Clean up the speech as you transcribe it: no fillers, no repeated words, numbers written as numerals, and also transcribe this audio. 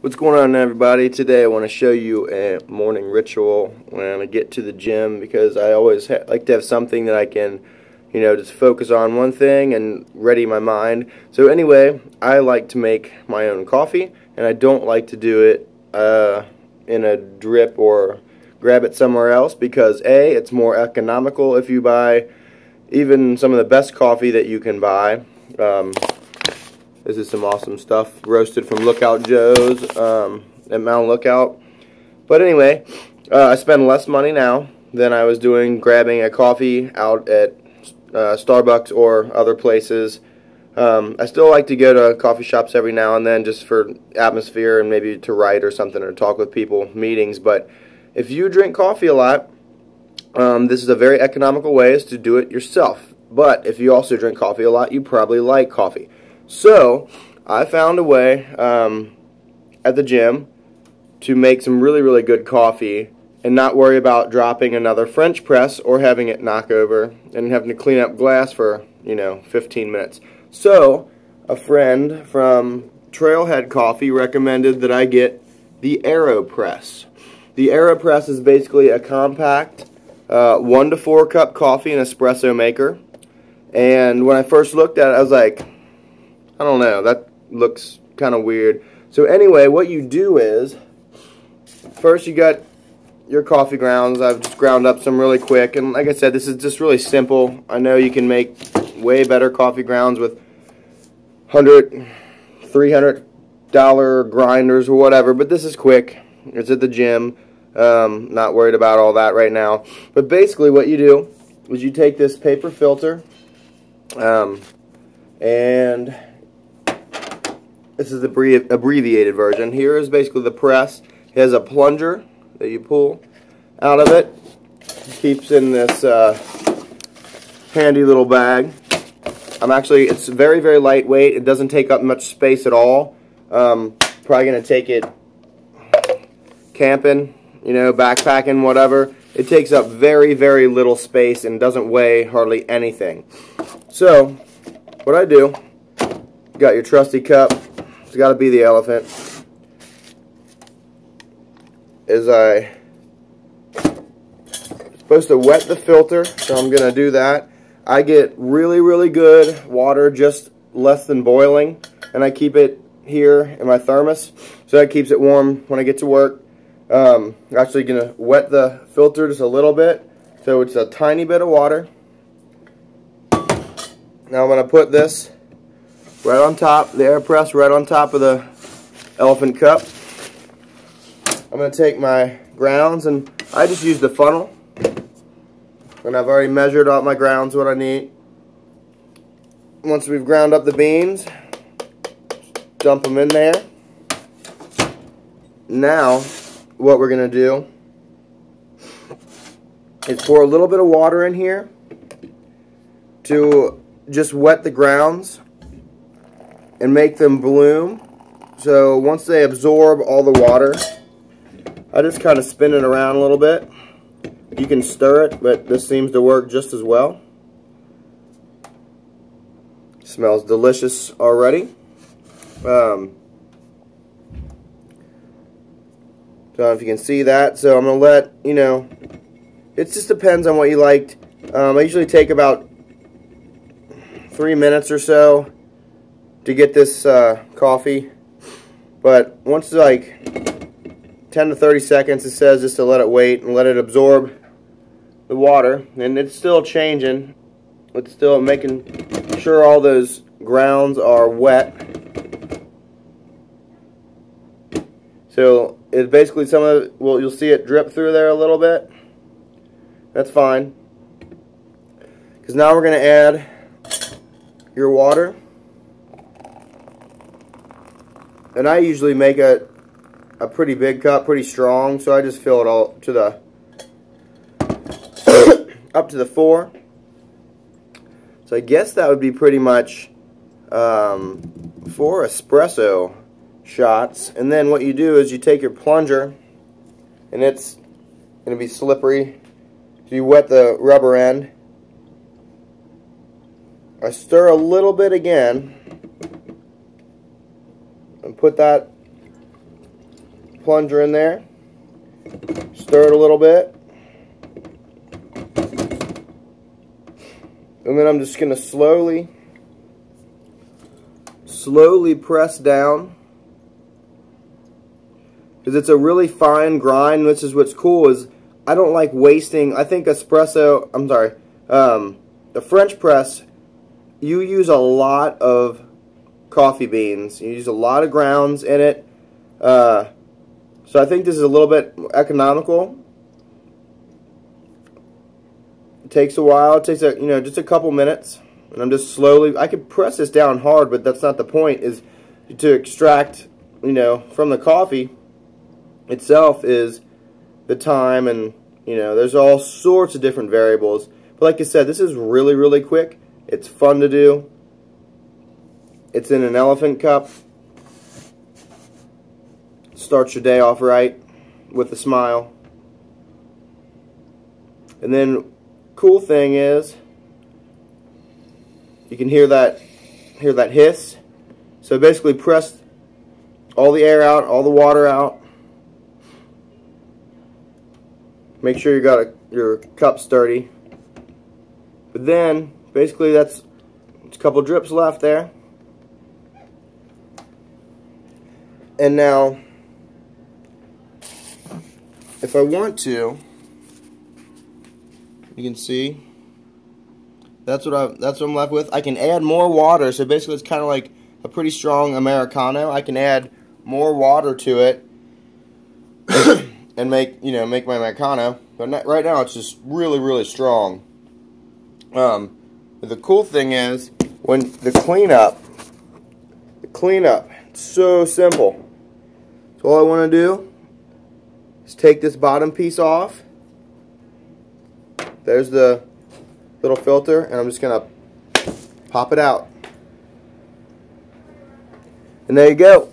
What's going on, everybody? Today I want to show you a morning ritual when I get to the gym, because I always like to have something that I can, just focus on one thing and ready my mind. So anyway, I like to make my own coffee, and I don't like to do it in a drip or grab it somewhere else, because A, it's more economical if you buy even some of the best coffee that you can buy. This is some awesome stuff, roasted from Lookout Joe's at Mount Lookout. But anyway, I spend less money now than I was doing grabbing a coffee out at Starbucks or other places. I still like to go to coffee shops every now and then just for atmosphere and maybe to write or something or talk with people, meetings. But if you drink coffee a lot, this is a very economical way is to do it yourself. But if you also drink coffee a lot, you probably like coffee. So I found a way at the gym to make some really good coffee and not worry about dropping another French press or having it knock over and having to clean up glass for 15 minutes. So a friend from Trailhead Coffee recommended that I get the Aeropress. The Aeropress is basically a compact 1 to 4 cup coffee and espresso maker. And when I first looked at it, I was like, I don't know, that looks kind of weird. So anyway, what you do is, first you got your coffee grounds. I've just ground up some really quick, and like I said, this is just really simple. I know you can make way better coffee grounds with $100, $300 grinders or whatever, but this is quick. It's at the gym. Not worried about all that right now. But basically what you do is you take this paper filter, and this is the abbreviated version. Here is basically the press. It has a plunger that you pull out of it. It keeps in this handy little bag. It's very lightweight. It doesn't take up much space at all. Probably going to take it camping, backpacking, whatever. It takes up very little space and doesn't weigh hardly anything. So, what I do, you got your trusty cup. It's got to be the elephant. Supposed to wet the filter, so I'm going to do that. I get really good water, just less than boiling, and I keep it here in my thermos, so that keeps it warm when I get to work. I'm actually going to wet the filter just a little bit, so it's a tiny bit of water. Now I'm going to put this right on top, the Aeropress right on top of the elephant cup. I'm going to take my grounds, and I just use the funnel. And I've already measured out my grounds, what I need. Once we've ground up the beans, dump them in there. Now, what we're going to do is pour a little bit of water in here to just wet the grounds and make them bloom. So once they absorb all the water, I just kind of spin it around a little bit. You can stir it, but this seems to work just as well. Smells delicious already. Don't know if you can see that. So I'm going to let, it just depends on what you liked. I usually take about 3 minutes or so to get this coffee. But once like 10 to 30 seconds, it says just to let it wait and let it absorb the water. And it's still changing. It's still making sure all those grounds are wet. So it's basically some of it, well, you'll see it drip through there a little bit. That's fine. Because now we're going to add your water. And I usually make a pretty big cup, pretty strong, so I just fill it all to the up to the 4. So I guess that would be pretty much 4 espresso shots. And then what you do is you take your plunger, and it's going to be slippery, so you wet the rubber end. I stir a little bit again and put that plunger in there, stir it a little bit, and then I'm just going to slowly press down, because it's a really fine grind. This is what's cool, is I don't like wasting. I think the French press, you use a lot of coffee beans. You use a lot of grounds in it. So I think this is a little bit economical. It takes a while. It takes just a couple minutes, and I'm just slowly. I could press this down hard, but that's not the point. Is to extract, from the coffee itself is the time, and there's all sorts of different variables. But like I said, this is really, really quick. It's fun to do. It's in an elephant cup. Starts your day off right with a smile. And then cool thing is you can hear that hiss. So basically press all the air out, all the water out. Make sure you got your cup sturdy. But then basically that's a couple drips left there. And now if I want to, you can see that's what I'm left with. I can add more water, so basically it's kind of like a pretty strong Americano. I can add more water to it and make my Americano. But right now it's just really, really strong. But the cool thing is when the cleanup, it's so simple. So all I want to do is take this bottom piece off. There's the little filter, and I'm just going to pop it out. And there you go.